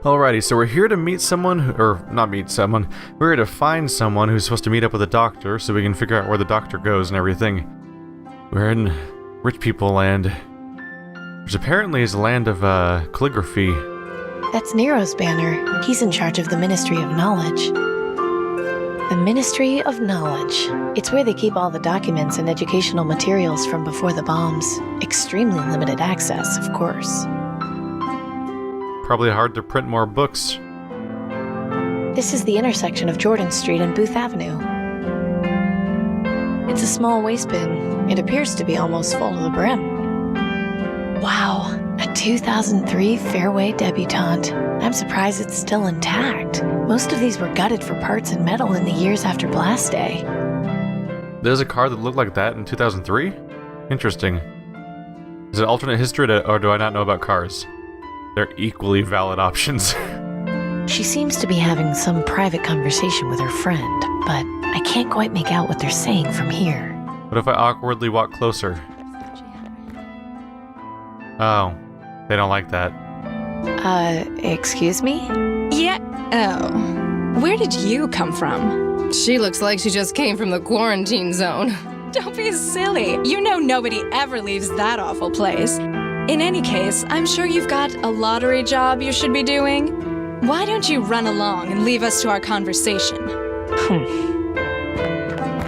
Alrighty, so we're here to meet someone, or not meet someone, we're here to find someone who's supposed to meet up with a doctor so we can figure out where the doctor goes and everything. We're in rich people land, which apparently is a land of calligraphy. That's Nero's banner. He's in charge of the Ministry of Knowledge. The Ministry of Knowledge. It's where they keep all the documents and educational materials from before the bombs. Extremely limited access, of course. Probably hard to print more books. This is the intersection of Jordan Street and Booth Avenue. It's a small waste bin. It appears to be almost full to the brim. Wow, a 2003 Fairway debutante. I'm surprised it's still intact. Most of these were gutted for parts and metal in the years after Blast Day. There's a car that looked like that in 2003? Interesting. Is it alternate history or do I not know about cars? They're equally valid options. She seems to be having some private conversation with her friend, but I can't quite make out what they're saying from here. What if I awkwardly walk closer? Oh, they don't like that. Excuse me? Yeah. Oh. Where did you come from? She looks like she just came from the quarantine zone. Don't be silly. You know nobody ever leaves that awful place. In any case, I'm sure you've got a lottery job you should be doing. Why don't you run along and leave us to our conversation?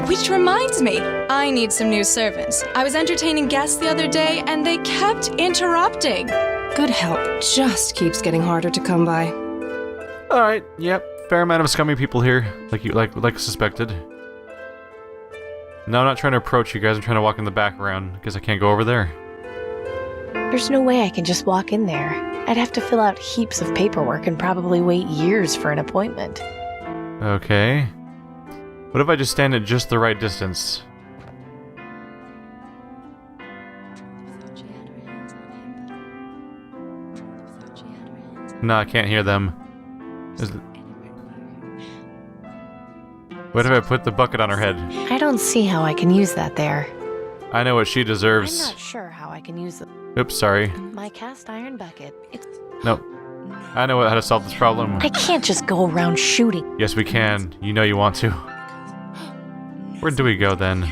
Which reminds me, I need some new servants. I was entertaining guests the other day and they kept interrupting. Good help just keeps getting harder to come by. Alright, yep. Fair amount of scummy people here, like suspected. No, I'm not trying to approach you guys, I'm trying to walk in the background, because I can't go over there. There's no way I can just walk in there. I'd have to fill out heaps of paperwork and probably wait years for an appointment. Okay. What if I just stand at just the right distance? No, I can't hear them. What if I put the bucket on her head? I don't see how I can use that there. I know what she deserves. I'm not sure how I can use Oops, sorry. my cast iron bucket. Nope. I know how to solve this problem. I can't just go around shooting. Yes, we can. You know you want to. Where do we go then?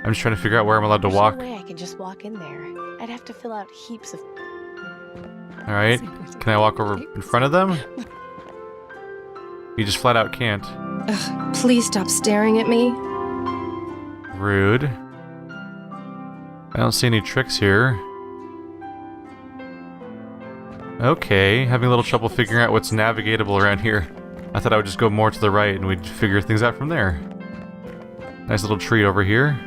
I'm just trying to figure out where I'm allowed to walk. There's no way I can just walk in there. I'd have to fill out heaps of... Alright. Can I walk over in front of them? You just flat out can't. Ugh, please stop staring at me. Rude. I don't see any tricks here. Okay, having a little trouble figuring out what's navigatable around here. I thought I would just go more to the right and we'd figure things out from there. Nice little tree over here.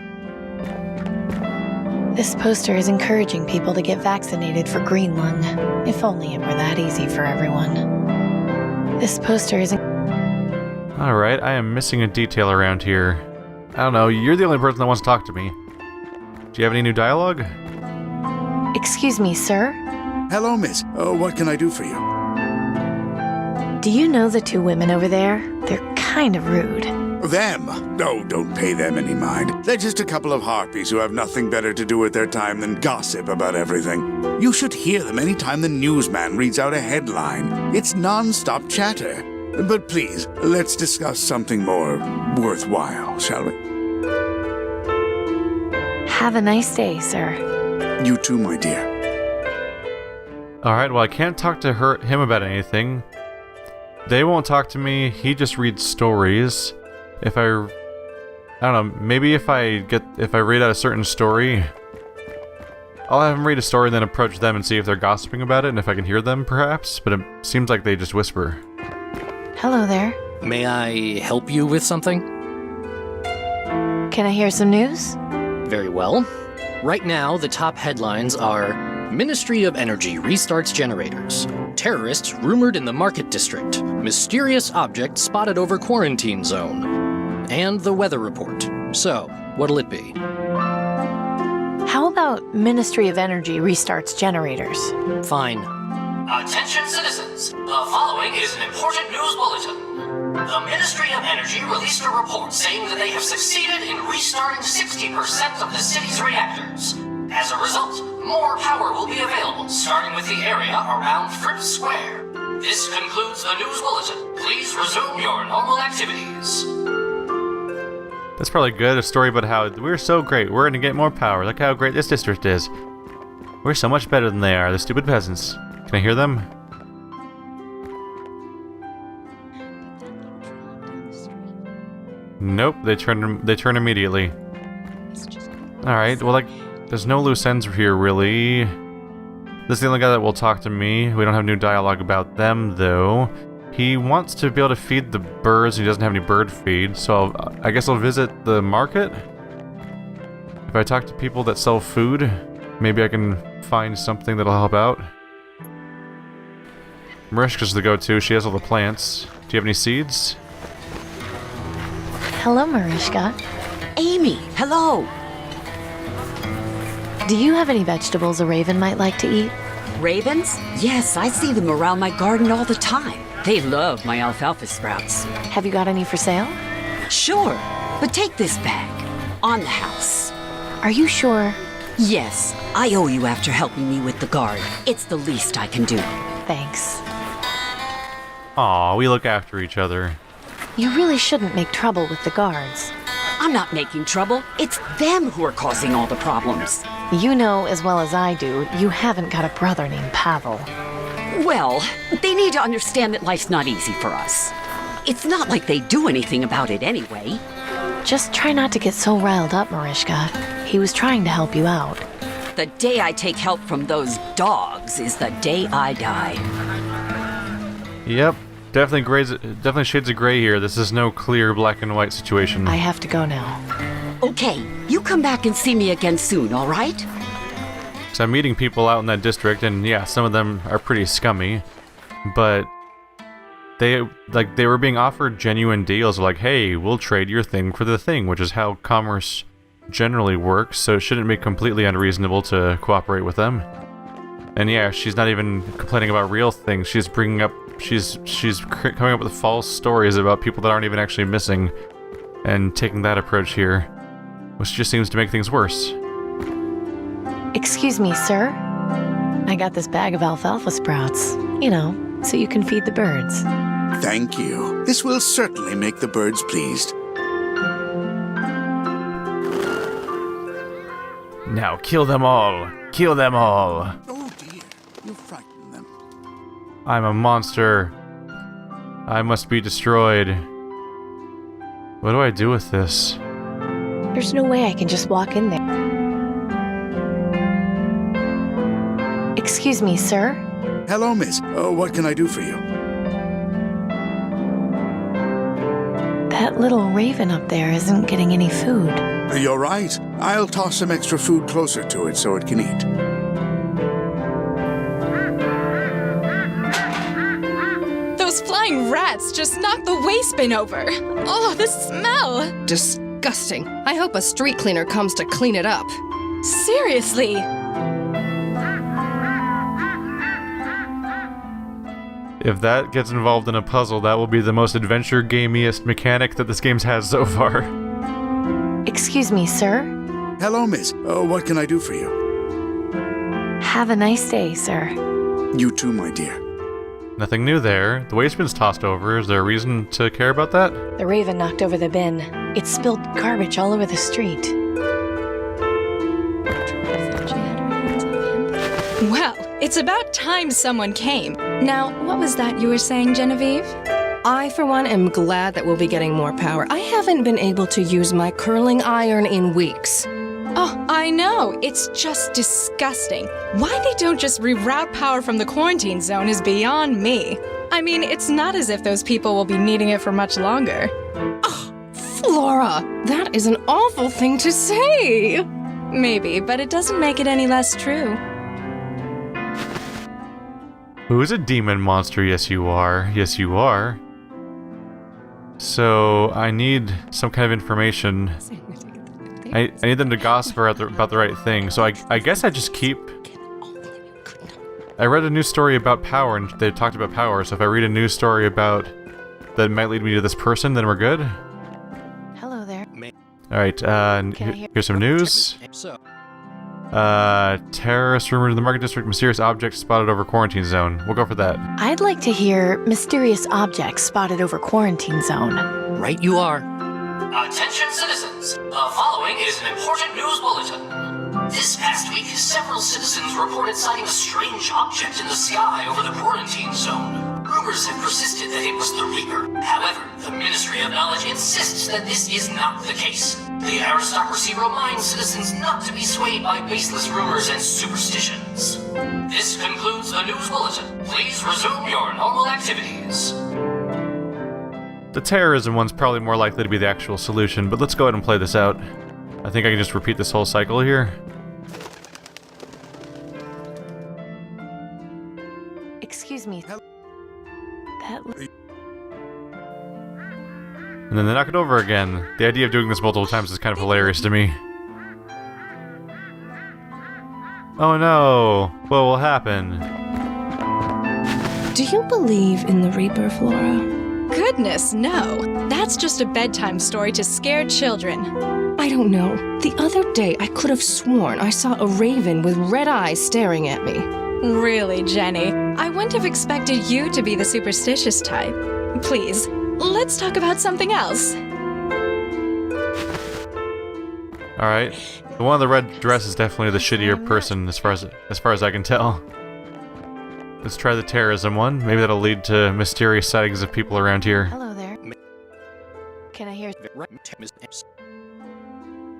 This poster is encouraging people to get vaccinated for green lung. If only it were that easy for everyone. This poster is... Alright, I am missing a detail around here. I don't know, you're the only person that wants to talk to me. Do you have any new dialogue? Excuse me, sir? Hello, miss. What can I do for you? Do you know the two women over there? They're kind of rude. Them? No, don't pay them any mind. They're just a couple of harpies who have nothing better to do with their time than gossip about everything. You should hear them anytime the newsman reads out a headline. It's non-stop chatter. But please, let's discuss something more worthwhile, shall we? Have a nice day, sir. You too, my dear. Alright, well I can't talk to him about anything. They won't talk to me, he just reads stories. If I don't know, maybe if I read out a certain story, I'll have him read a story and then approach them and see if they're gossiping about it and if I can hear them, perhaps, but it seems like they just whisper. Hello there. May I help you with something? Can I hear some news? Very well. Right now, the top headlines are Ministry of Energy restarts generators. Terrorists rumored in the market district. Mysterious object spotted over quarantine zone. And the weather report. So, what'll it be? How about Ministry of Energy restarts generators? Fine. Attention citizens, the following is an important news bulletin. The Ministry of Energy released a report saying that they have succeeded in restarting 60% of the city's reactors. As a result, more power will be available, starting with the area around Fripp Square. This concludes the news bulletin. Please resume your normal activities. That's probably good. A story about how we're so great. We're gonna get more power. Look how great this district is. We're so much better than they are, the stupid peasants. Can I hear them? Nope, they turn immediately. Alright, well, like, there's no loose ends here, really. This is the only guy that will talk to me. We don't have new dialogue about them, though. He wants to be able to feed the birds. He doesn't have any bird feed, so I guess I'll visit the market. If I talk to people that sell food, maybe I can find something that'll help out. Marishka's the go-to. She has all the plants. Do you have any seeds? Hello, Marishka. Amy, hello. Do you have any vegetables a raven might like to eat? Ravens? Yes, I see them around my garden all the time. They love my alfalfa sprouts. Have you got any for sale? Sure, but take this bag. On the house. Are you sure? Yes, I owe you after helping me with the guard. It's the least I can do. Thanks. Aw, we look after each other. You really shouldn't make trouble with the guards. I'm not making trouble. It's them who are causing all the problems. You know as well as I do, you haven't got a brother named Pavel. Well, they need to understand that life's not easy for us. It's not like they do anything about it anyway. Just try not to get so riled up, Marishka. He was trying to help you out. The day I take help from those dogs is the day I die. Yep, definitely shades of gray here. This is no clear black and white situation. I have to go now. Okay, you come back and see me again soon, all right? So I'm meeting people out in that district, and yeah, some of them are pretty scummy, but they were being offered genuine deals, like, hey, we'll trade your thing for the thing, which is how commerce generally works, so it shouldn't be completely unreasonable to cooperate with them. And yeah, she's not even complaining about real things. She's coming up with false stories about people that aren't even actually missing, and taking that approach here, which just seems to make things worse. Excuse me, sir. I got this bag of alfalfa sprouts. You know, so you can feed the birds. Thank you. This will certainly make the birds pleased. Now kill them all! Kill them all! Oh dear, you frightened them. I'm a monster. I must be destroyed. What do I do with this? There's no way I can just walk in there. Excuse me, sir. Hello, miss. What can I do for you? That little raven up there isn't getting any food. You're right. I'll toss some extra food closer to it so it can eat. Those flying rats just knocked the waste bin over. Oh, the smell! Disgusting. I hope a street cleaner comes to clean it up. Seriously! If that gets involved in a puzzle, that will be the most adventure gamiest mechanic that this game's has so far. Excuse me, sir. Hello, miss. What can I do for you? Have a nice day, sir. You too, my dear. Nothing new there. The waste bin's tossed over. Is there a reason to care about that? The raven knocked over the bin. It spilled garbage all over the street. Well, it's about time someone came. Now, what was that you were saying, Genevieve? I, for one, am glad that we'll be getting more power. I haven't been able to use my curling iron in weeks. Oh, I know. It's just disgusting. Why they don't just reroute power from the quarantine zone is beyond me. I mean, it's not as if those people will be needing it for much longer. Flora, that is an awful thing to say. Maybe, but it doesn't make it any less true. Who's a demon monster? Yes, you are. Yes, you are. So, I need some kind of information. I need them to gossip about the right thing, so I guess I just keep... I read a news story about power, and they talked about power, so if I read a news story about... that might lead me to this person, then we're good? Hello there. Alright, here's some news. Terrorist rumored in the market district, mysterious objects spotted over quarantine zone. We'll go for that. I'd like to hear mysterious objects spotted over quarantine zone. Right you are. Attention citizens, the following is an important news bulletin. This past week, several citizens reported sighting a strange object in the sky over the quarantine zone. Rumors have persisted that it was the Reaper. However, the Ministry of Knowledge insists that this is not the case. The aristocracy reminds citizens not to be swayed by baseless rumors and superstitions. This concludes the news bulletin. Please resume your normal activities. The terrorism one's probably more likely to be the actual solution, but let's go ahead and play this out. I think I can just repeat this whole cycle here. Excuse me. And then they knock it over again. The idea of doing this multiple times is kind of hilarious to me. Oh no! What will happen? Do you believe in the Reaper, Flora? Goodness, no. That's just a bedtime story to scare children. I don't know. The other day, I could have sworn I saw a raven with red eyes staring at me. Really, Jenny? I wouldn't have expected you to be the superstitious type. Please, let's talk about something else. Alright. The one in the red dress is definitely the shittier person as far as I can tell. Let's try the terrorism one. Maybe that'll lead to mysterious sightings of people around here. Hello there. Can I hear?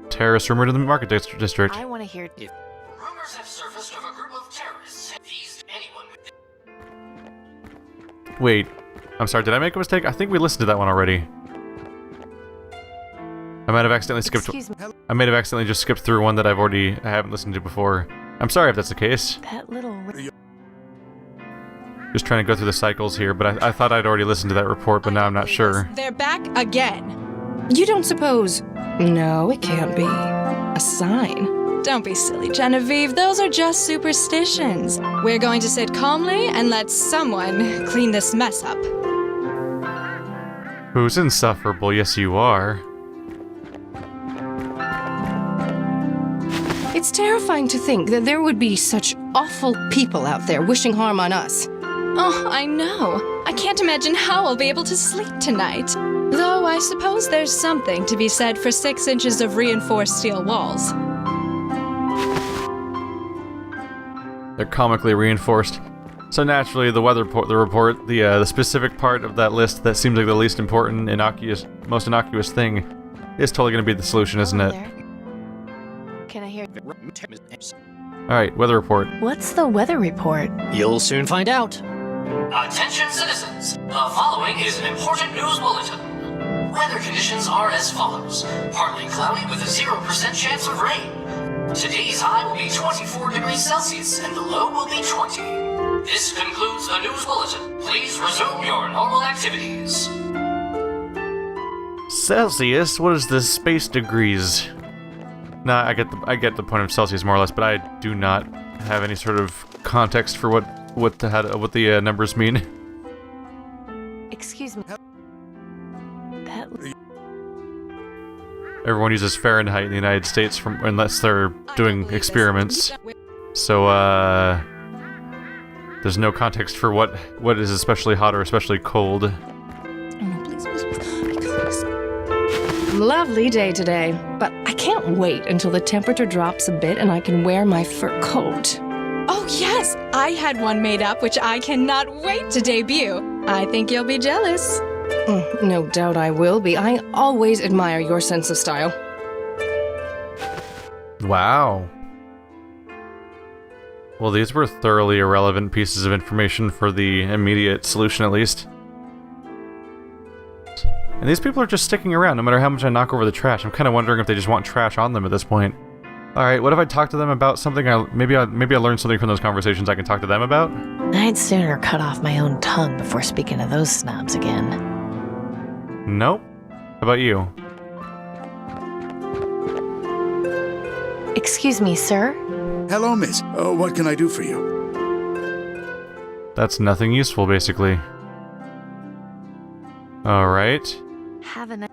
Terrorist rumored in the market district. I want to hear. Rumors have surfaced of a group of terrorists have teased anyone with Wait. I'm sorry, did I make a mistake? I think we listened to that one already. I might have accidentally skipped. Excuse me. I may have accidentally just skipped through one that I haven't listened to before. I'm sorry if that's the case. That little. Just trying to go through the cycles here, but I thought I'd already listened to that report, but now I'm not sure. They're back again. You don't suppose... No, it can't be. A sign. Don't be silly, Genevieve. Those are just superstitions. We're going to sit calmly and let someone clean this mess up. Who's insufferable? Yes, you are. It's terrifying to think that there would be such awful people out there wishing harm on us. Oh, I know. I can't imagine how I'll be able to sleep tonight. Though I suppose there's something to be said for 6 inches of reinforced steel walls. They're comically reinforced. So naturally, the report, the specific part of that list that seems like the least important, most innocuous thing, is totally going to be the solution, isn't Hello it? there. Can I hear? Alright, weather report. What's the weather report? You'll soon find out. Attention citizens, the following is an important news bulletin. Weather conditions are as follows. Partly cloudy with a 0% chance of rain. Today's high will be 24 degrees Celsius and the low will be 20. This concludes the news bulletin. Please resume your normal activities. Celsius? What is this? Space degrees? Nah, I get the point of Celsius more or less, but I do not have any sort of context for what the numbers mean. Excuse me. That. Everyone uses Fahrenheit in the United States unless they're doing experiments. So there's no context for what is especially hot or especially cold. Lovely day today, but I can't wait until the temperature drops a bit and I can wear my fur coat. Oh yes, I had one made up which I cannot wait to debut. I think you'll be jealous. No doubt I will be. I always admire your sense of style. Wow. Well, these were thoroughly irrelevant pieces of information for the immediate solution, at least. And these people are just sticking around no matter how much I knock over the trash. I'm kind of wondering if they just want trash on them at this point. Alright, what if I talk to them about something maybe I learned something from those conversations I can talk to them about? I'd sooner cut off my own tongue before speaking to those snobs again. Nope. How about you? Excuse me, sir? Hello, miss. What can I do for you? That's nothing useful, basically. Alright. Have a nice.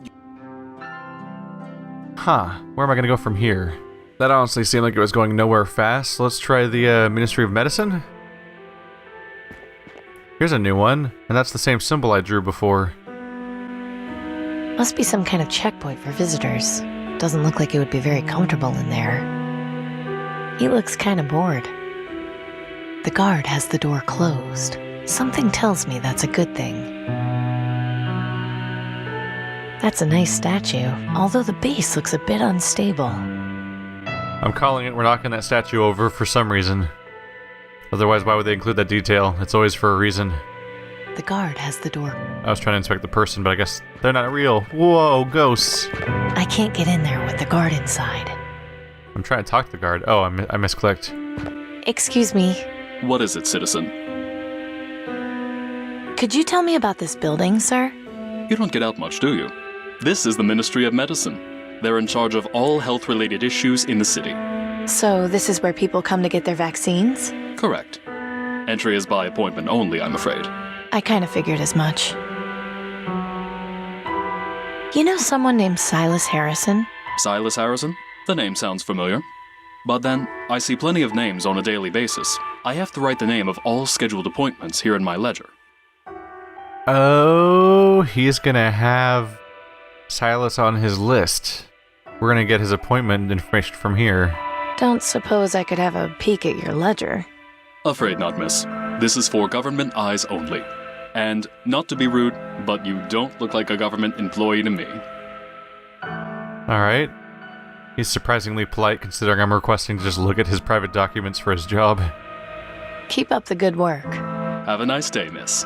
Huh. Where am I gonna go from here? That honestly seemed like it was going nowhere fast. Let's try the Ministry of Medicine. Here's a new one, and that's the same symbol I drew before. Must be some kind of checkpoint for visitors. Doesn't look like it would be very comfortable in there. He looks kind of bored. The guard has the door closed. Something tells me that's a good thing. That's a nice statue, although the base looks a bit unstable. I'm calling it, we're knocking that statue over for some reason. Otherwise, why would they include that detail? It's always for a reason. The guard has the door. I was trying to inspect the person, but I guess they're not real. Whoa, ghosts. I can't get in there with the guard inside. I'm trying to talk to the guard. Oh, I misclicked. Excuse me. What is it, citizen? Could you tell me about this building, sir? You don't get out much, do you? This is the Ministry of Medicine. They're in charge of all health-related issues in the city. So this is where people come to get their vaccines? Correct. Entry is by appointment only, I'm afraid. I kind of figured as much. You know someone named Silas Harrison? Silas Harrison? The name sounds familiar. But then, I see plenty of names on a daily basis. I have to write the name of all scheduled appointments here in my ledger. Oh, he's gonna have Silas on his list. We're gonna get his appointment information from here. Don't suppose I could have a peek at your ledger? Afraid not, miss. This is for government eyes only. And, not to be rude, but you don't look like a government employee to me. Alright. He's surprisingly polite considering I'm requesting to just look at his private documents for his job. Keep up the good work. Have a nice day, miss.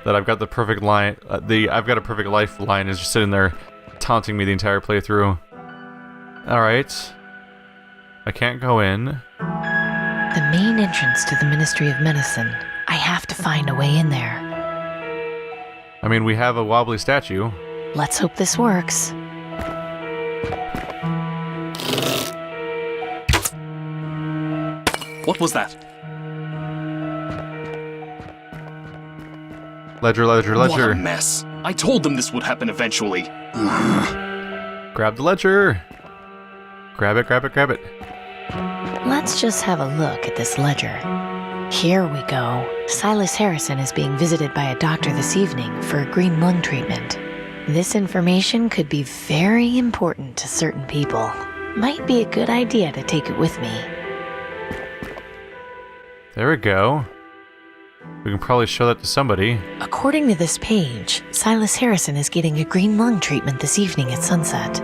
That I've got the perfect line, I've got a perfect life line is just sitting there taunting me the entire playthrough. Alright. I can't go in. The main entrance to the Ministry of Medicine. I have to find a way in there. I mean, we have a wobbly statue. Let's hope this works. What was that? Ledger, ledger, ledger. What a mess. I told them this would happen eventually. Grab the ledger. Grab it, grab it, grab it. Let's just have a look at this ledger. Here we go. Silas Harrison is being visited by a doctor this evening for a green lung treatment. This information could be very important to certain people. Might be a good idea to take it with me. There we go. We can probably show that to somebody. According to this page, Silas Harrison is getting a green lung treatment this evening at sunset.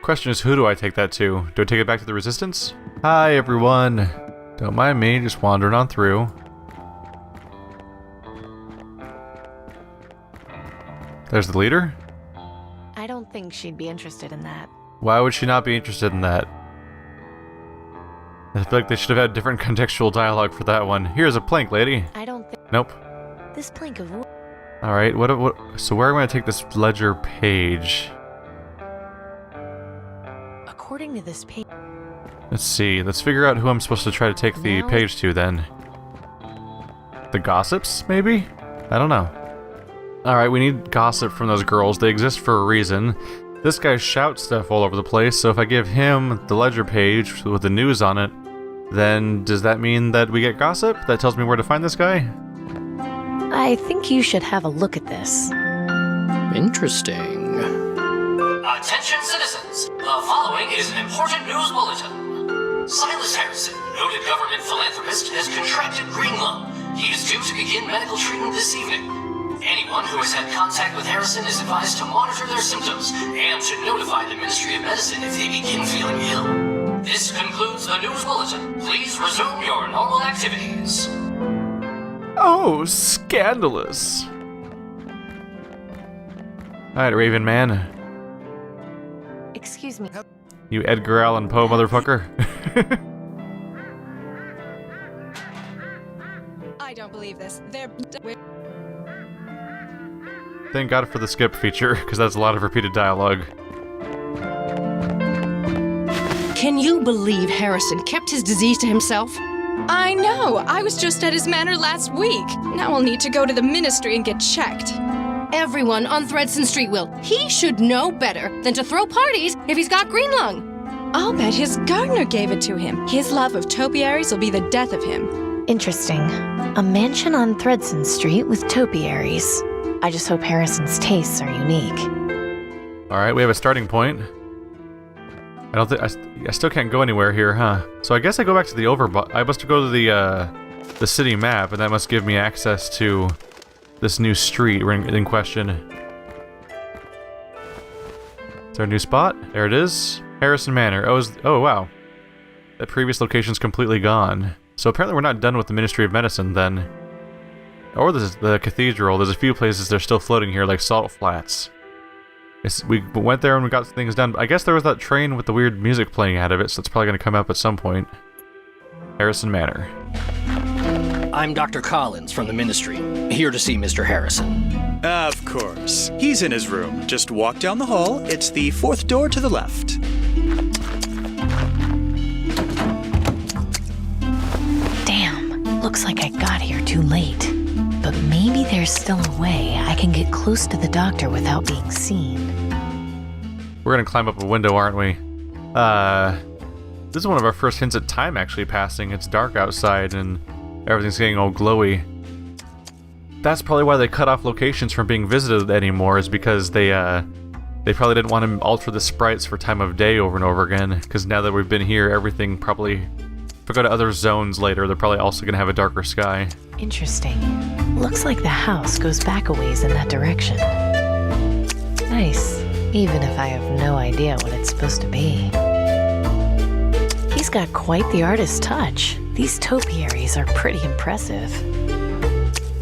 Question is, who do I take that to? Do I take it back to the Resistance? Hi, everyone. Don't mind me, just wandering on through. There's the leader? I don't think she'd be interested in that. Why would she not be interested in that? I feel like they should have had different contextual dialogue for that one. Here's a plank, lady. I don't think... Nope. This plank of wood... Alright, what... So where am I going to take this ledger page? According to this page... Let's see. Let's figure out who I'm supposed to try to take the page to, then. The gossips, maybe? I don't know. Alright, we need gossip from those girls. They exist for a reason. This guy shouts stuff all over the place, so if I give him the ledger page with the news on it, then does that mean that we get gossip? That tells me where to find this guy? I think you should have a look at this. Interesting. Attention citizens, the following is an important news bulletin. Silas Harrison, noted government philanthropist, has contracted green lung. He is due to begin medical treatment this evening. Anyone who has had contact with Harrison is advised to monitor their symptoms and to notify the Ministry of Medicine if they begin feeling ill. This concludes the news bulletin. Please resume your normal activities. Oh, scandalous. Alright, Raven Man. Excuse me. You Edgar Allan Poe motherfucker. I don't believe this. Thank God for the skip feature, because that's a lot of repeated dialogue. Can you believe Harrison kept his disease to himself? I know. I was just at his manor last week. Now I'll need to go to the ministry and get checked. everyone on Thredson Street will. He should know better than to throw parties if he's got green lung. I'll bet his gardener gave it to him. His love of topiaries will be the death of him. Interesting. A mansion on Thredson Street with topiaries. I just hope Harrison's tastes are unique. Alright, we have a starting point. I don't think I still can't go anywhere here, huh? So I guess I go back to the I must go to the city map, and that must give me access to this new street in question. Is there a new spot? There it is. Harrison Manor. Oh wow. That previous location's completely gone. So apparently we're not done with the Ministry of Medicine then. Or this is the cathedral. There's a few places they're still floating here, like Salt Flats. We went there and we got things done. I guess there was that train with the weird music playing out of it, so it's probably going to come up at some point. Harrison Manor. I'm Dr. Collins from the Ministry, here to see Mr. Harrison. Of course. He's in his room. Just walk down the hall. It's the 4th door to the left. Damn, looks like I got here too late. But maybe there's still a way I can get close to the doctor without being seen. We're gonna climb up a window, aren't we? This is one of our first hints at time actually passing. It's dark outside and everything's getting all glowy. That's probably why they cut off locations from being visited anymore, is because they probably didn't want to alter the sprites for time of day over and over again, because now that we've been here, everything probably... If we go to other zones later, they're probably also gonna have a darker sky. Interesting. Looks like the house goes back a ways in that direction. Nice, even if I have no idea what it's supposed to be. He's got quite the artist's touch. These topiaries are pretty impressive.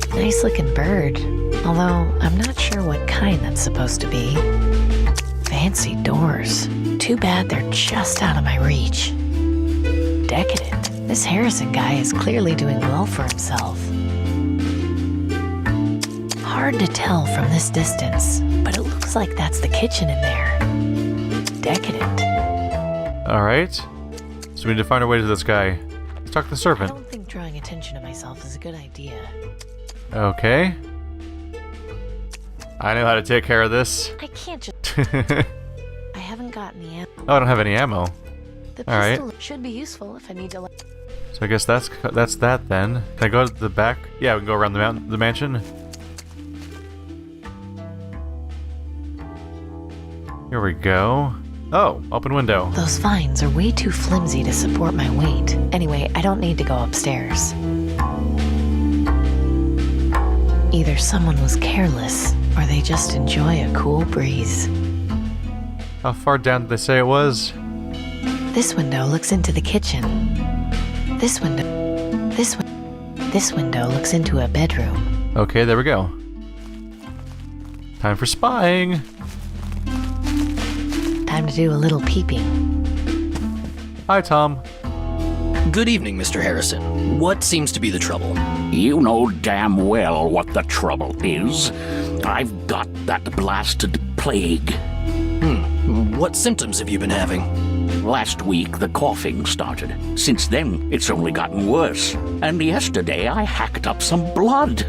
Nice looking bird, although I'm not sure what kind that's supposed to be. Fancy doors. Too bad they're just out of my reach. Decadent. This Harrison guy is clearly doing well for himself. Hard to tell from this distance, but it looks like that's the kitchen in there. Decadent. Alright. So we need to find our way to this guy. Let's talk to the I servant. don't think drawing attention to myself is a good idea. Okay. I know how to take care of this. I can't just... Oh, I haven't got any ammo. I don't have any ammo. The All right. pistol should be useful if I need to... So I guess that's that then. Can I go to the back? Yeah, we can go around the mansion. Here we go. Oh, open window. Those vines are way too flimsy to support my weight. Anyway, I don't need to go upstairs. Either someone was careless, or they just enjoy a cool breeze. How far down did they say it was? This window looks into the kitchen. This window looks into a bedroom. Okay, there we go. Time for spying. Time to do a little peeping. Hi, Tom. Good evening, Mr. Harrison. What seems to be the trouble? You know damn well what the trouble is. I've got that blasted plague. What symptoms have you been having? Last week, the coughing started. Since then, it's only gotten worse. And yesterday, I hacked up some blood.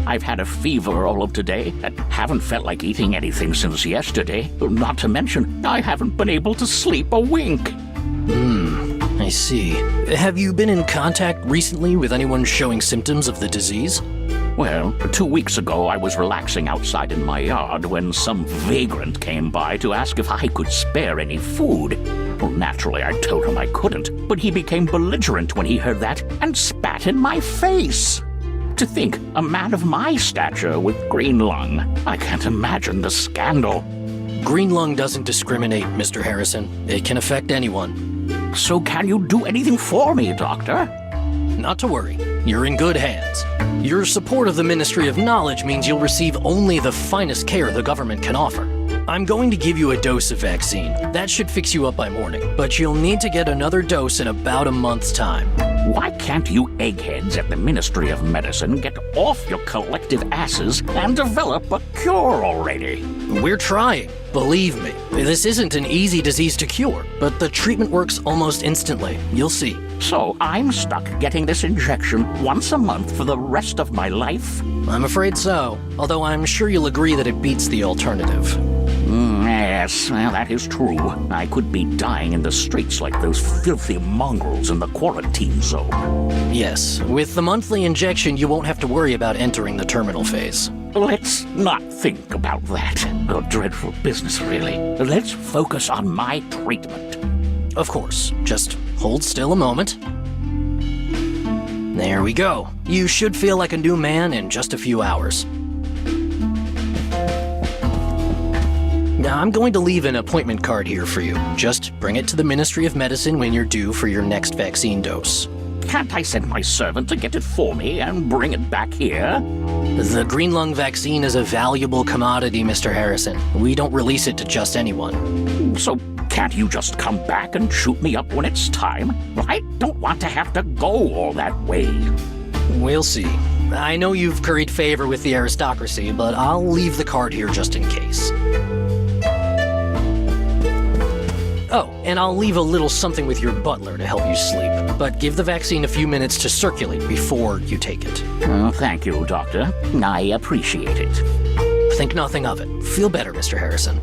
I've had a fever all of today and haven't felt like eating anything since yesterday. Not to mention, I haven't been able to sleep a wink. I see. Have you been in contact recently with anyone showing symptoms of the disease? Well, 2 weeks ago, I was relaxing outside in my yard when some vagrant came by to ask if I could spare any food. Well, naturally, I told him I couldn't, but he became belligerent when he heard that and spat in my face. To think, a man of my stature with green lung. I can't imagine the scandal. Green lung doesn't discriminate, Mr. Harrison. It can affect anyone. So can you do anything for me, Doctor? Not to worry. You're in good hands. Your support of the Ministry of Knowledge means you'll receive only the finest care the government can offer. I'm going to give you a dose of vaccine. That should fix you up by morning, but you'll need to get another dose in about a month's time. Why can't you eggheads at the Ministry of Medicine get off your collective asses and develop a cure already? We're trying. Believe me, this isn't an easy disease to cure, but the treatment works almost instantly. You'll see. So I'm stuck getting this injection once a month for the rest of my life? I'm afraid so, although I'm sure you'll agree that it beats the alternative. Yes, well, that is true. I could be dying in the streets like those filthy mongrels in the quarantine zone. Yes, with the monthly injection, you won't have to worry about entering the terminal phase. Let's not think about that. A dreadful business, really. Let's focus on my treatment. Of course. Just hold still a moment. There we go. You should feel like a new man in just a few hours. Now, I'm going to leave an appointment card here for you. Just bring it to the Ministry of Medicine when you're due for your next vaccine dose. Can't I send my servant to get it for me and bring it back here? The green lung vaccine is a valuable commodity, Mr. Harrison. We don't release it to just anyone. So can't you just come back and shoot me up when it's time? I don't want to have to go all that way. We'll see. I know you've curried favor with the aristocracy, but I'll leave the card here just in case. Oh, and I'll leave a little something with your butler to help you sleep. But give the vaccine a few minutes to circulate before you take it. Thank you, Doctor. I appreciate it. Think nothing of it. Feel better, Mr. Harrison.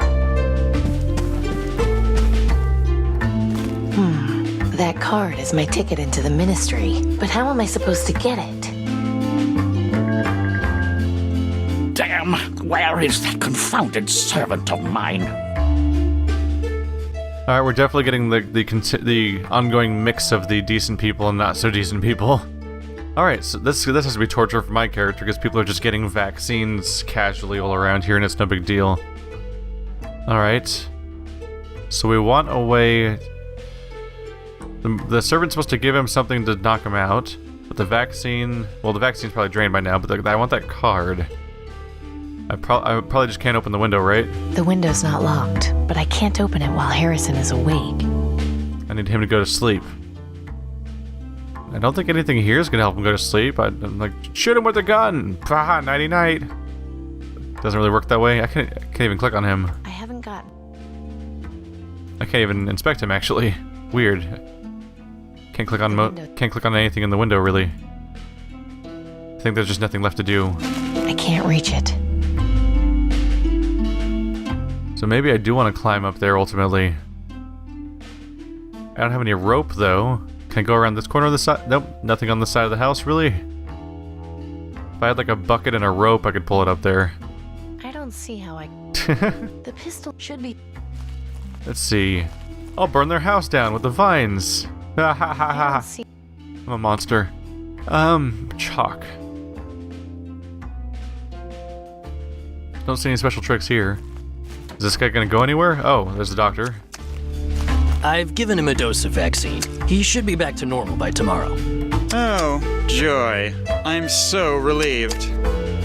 That card is my ticket into the ministry. But how am I supposed to get it? Damn! Where is that confounded servant of mine? All right, we're definitely getting the ongoing mix of the decent people and not so decent people. All right, so this has to be torture for my character because people are just getting vaccines casually all around here, and it's no big deal. All right, so we want a way. The servant's supposed to give him something to knock him out, but the vaccine. Well, the vaccine's probably drained by now, but I want that card. I probably just can't open the window, right? The window's not locked, but I can't open it while Harrison is awake. I need him to go to sleep. I don't think anything here is going to help him go to sleep. I'm like, shoot him with a gun! Haha, nighty-night! Doesn't really work that way. I can't even click on him. I haven't got... I can't even inspect him, actually. Weird. Can't click on anything in the window, really. I think there's just nothing left to do. I can't reach it. So maybe I do want to climb up there ultimately. I don't have any rope though. Can I go around this corner of the side? Nope, nothing on the side of the house really. If I had like a bucket and a rope, I could pull it up there. I don't see how I... The pistol should be... Let's see. I'll burn their house down with the vines. Ha ha ha ha. I'm a monster. Chalk. Don't see any special tricks here. Is this guy gonna go anywhere? Oh, there's the doctor. I've given him a dose of vaccine. He should be back to normal by tomorrow. Oh, joy. I'm so relieved.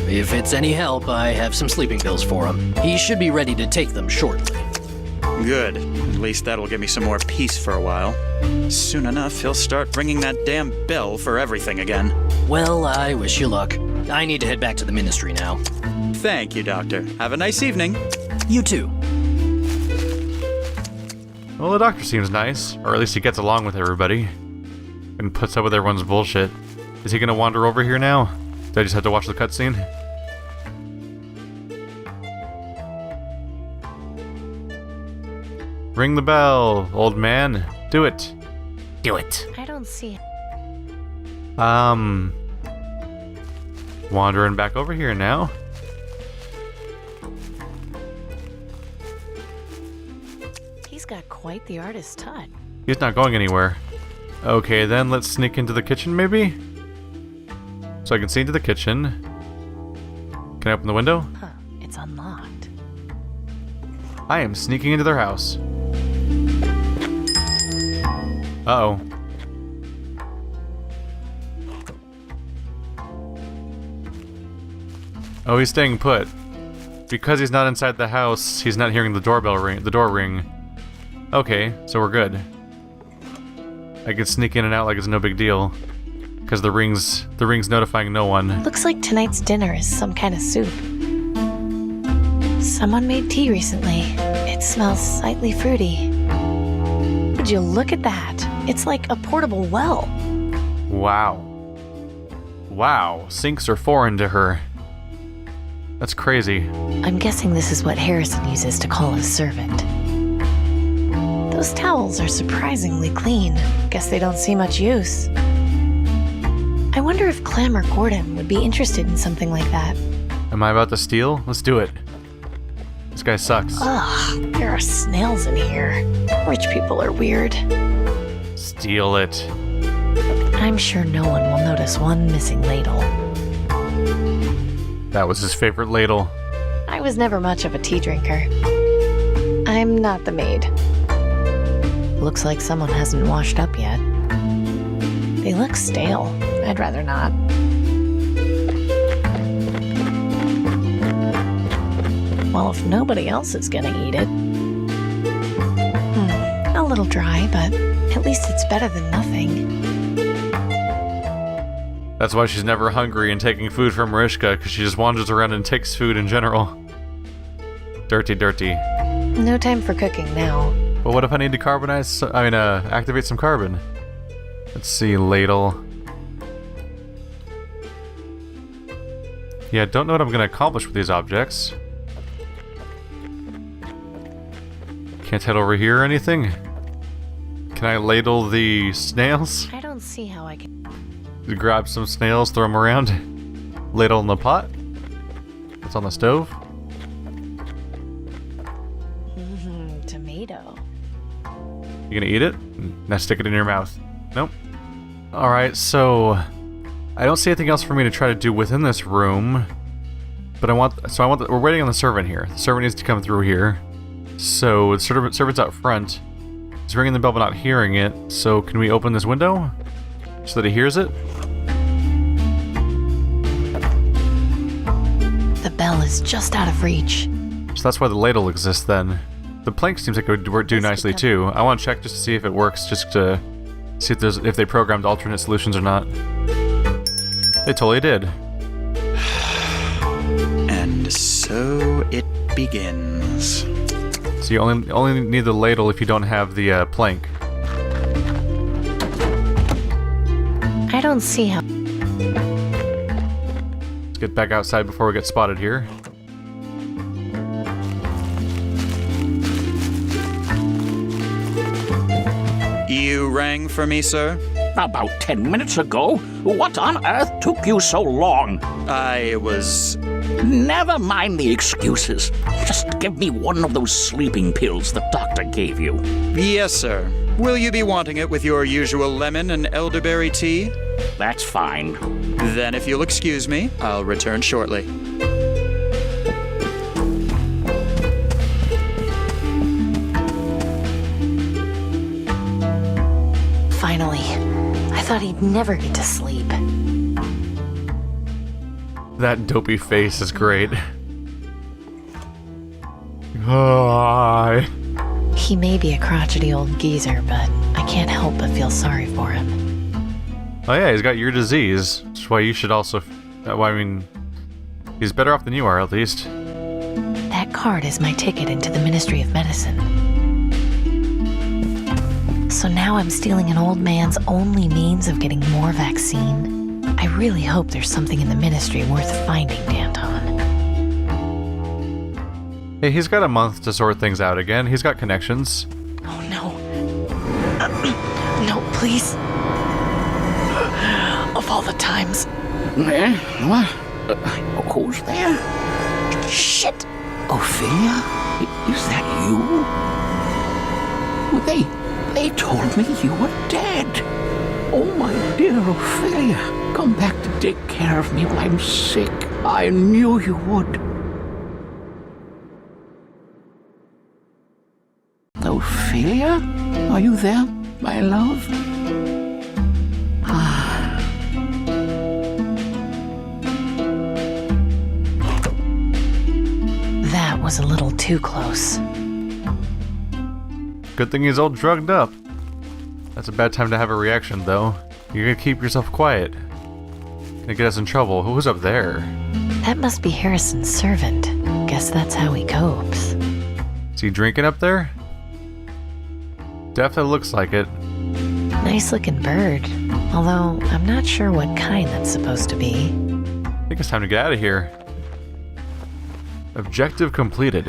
If it's any help, I have some sleeping pills for him. He should be ready to take them shortly. Good. At least that'll give me some more peace for a while. Soon enough, he'll start ringing that damn bell for everything again. Well, I wish you luck. I need to head back to the ministry now. Thank you, Doctor. Have a nice evening. You too. Well, the doctor seems nice, or at least he gets along with everybody and puts up with everyone's bullshit. Is he gonna wander over here now? Do I just have to watch the cutscene? Ring the bell, old man. Do it. Do it. I don't see it. Wandering back over here now. He's got quite the artist's touch. He's not going anywhere. Okay, then let's sneak into the kitchen, maybe? So I can see into the kitchen. Can I open the window? Huh, it's unlocked. I am sneaking into their house. Uh-oh. Oh, he's staying put. Because he's not inside the house, he's not hearing the door ring. Okay, so we're good. I can sneak in and out like it's no big deal. Because the ring's notifying no one. Looks like tonight's dinner is some kind of soup. Someone made tea recently. It smells slightly fruity. Would you look at that? It's like a portable well. Wow. Wow, sinks are foreign to her. That's crazy. I'm guessing this is what Harrison uses to call his servant. Those towels are surprisingly clean. Guess they don't see much use. I wonder if Clem or Gordon would be interested in something like that. Am I about to steal? Let's do it. This guy sucks. Ugh, there are snails in here. Rich people are weird. Steal it. I'm sure no one will notice one missing ladle. That was his favorite ladle. I was never much of a tea drinker. I'm not the maid. Looks like someone hasn't washed up yet. They look stale. I'd rather not. Well, if nobody else is gonna eat it. A little dry, but at least it's better than nothing. That's why she's never hungry and taking food from Mariska, because she just wanders around and takes food in general. Dirty, dirty. No time for cooking now. But what if I need to activate some carbon? Let's see, ladle. Yeah, don't know what I'm going to accomplish with these objects. Can't head over here or anything? Can I ladle the snails? I don't see how I can... Grab some snails, throw them around. Ladle in the pot. What's on the stove? Tomato. You gonna eat it? Now stick it in your mouth. Nope. Alright, so... I don't see anything else for me to try to do within this room. But we're waiting on the servant here. The servant needs to come through here. So, the servant's out front. He's ringing the bell but not hearing it. So, can we open this window? So that he hears it? The bell is just out of reach. So that's why the ladle exists then. The plank seems like it would do nicely too. I want to check just to see if it works, just to see if they programmed alternate solutions or not. They totally did. And so it begins. So you only need the ladle if you don't have the plank. I don't see how... Let's get back outside before we get spotted here. You rang for me, sir? About 10 minutes ago. What on earth took you so long? I was... Never mind the excuses. Just give me one of those sleeping pills the doctor gave you. Yes, sir. Will you be wanting it with your usual lemon and elderberry tea? That's fine. Then if you'll excuse me, I'll return shortly. Finally. I thought he'd never get to sleep. That dopey face is great. Hi. He may be a crotchety old geezer, but I can't help but feel sorry for him. Oh yeah, he's got your disease. That's why you should also... he's better off than you are, at least. That card is my ticket into the Ministry of Medicine. So now I'm stealing an old man's only means of getting more vaccine. I really hope there's something in the Ministry worth finding, Danton. Hey, he's got a month to sort things out again. He's got connections. Oh no. No, please. Of all the times. What? Who's there? Shit! Ophelia? Is that you? They told me you were dead. Oh, my dear Ophelia, come back to take care of me while I'm sick. I knew you would. Ophelia? Are you there, my love? That was a little too close. Good thing he's all drugged up. That's a bad time to have a reaction, though. You're gonna keep yourself quiet. Gonna get us in trouble. Who's up there? That must be Harrison's servant. Guess that's how he copes. Is he drinking up there? Definitely looks like it. Nice looking bird. Although, I'm not sure what kind that's supposed to be. I think it's time to get out of here. Objective completed.